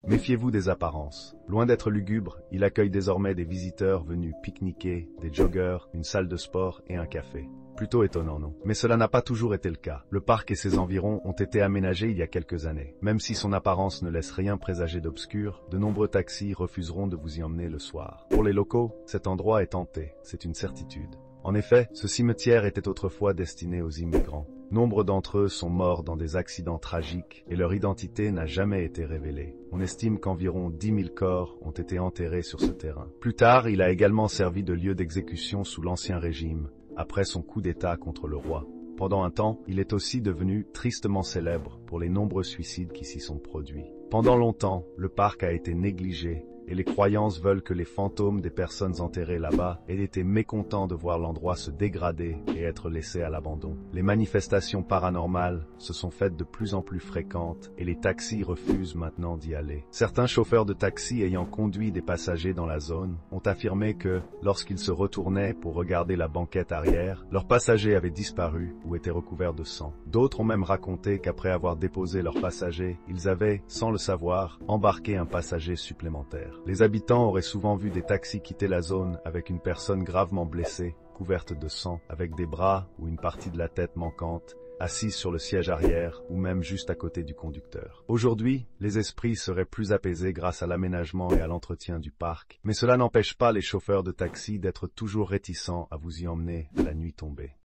Méfiez-vous des apparences. Loin d'être lugubre, il accueille désormais des visiteurs venus pique-niquer, des joggeurs, une salle de sport et un café. Plutôt étonnant, non? Mais cela n'a pas toujours été le cas. Le parc et ses environs ont été aménagés il y a quelques années. Même si son apparence ne laisse rien présager d'obscur, de nombreux taxis refuseront de vous y emmener le soir. Pour les locaux, cet endroit est hanté, c'est une certitude. En effet, ce cimetière était autrefois destiné aux immigrants. Nombre d'entre eux sont morts dans des accidents tragiques et leur identité n'a jamais été révélée. On estime qu'environ 10 000 corps ont été enterrés sur ce terrain. Plus tard, il a également servi de lieu d'exécution sous l'Ancien Régime, après son coup d'État contre le roi. Pendant un temps, il est aussi devenu tristement célèbre pour les nombreux suicides qui s'y sont produits. Pendant longtemps, le parc a été négligé et les croyances veulent que les fantômes des personnes enterrées là-bas aient été mécontents de voir l'endroit se dégrader et être laissé à l'abandon. Les manifestations paranormales se sont faites de plus en plus fréquentes et les taxis refusent maintenant d'y aller. Certains chauffeurs de taxi ayant conduit des passagers dans la zone ont affirmé que, lorsqu'ils se retournaient pour regarder la banquette arrière, leurs passagers avaient disparu ou étaient recouverts de sang. D'autres ont même raconté qu'après avoir déposé leurs passagers, ils avaient, sans le savoir, embarqué un passager supplémentaire. Les habitants auraient souvent vu des taxis quitter la zone avec une personne gravement blessée, couverte de sang, avec des bras ou une partie de la tête manquante, assise sur le siège arrière ou même juste à côté du conducteur. Aujourd'hui, les esprits seraient plus apaisés grâce à l'aménagement et à l'entretien du parc, mais cela n'empêche pas les chauffeurs de taxi d'être toujours réticents à vous y emmener à la nuit tombée.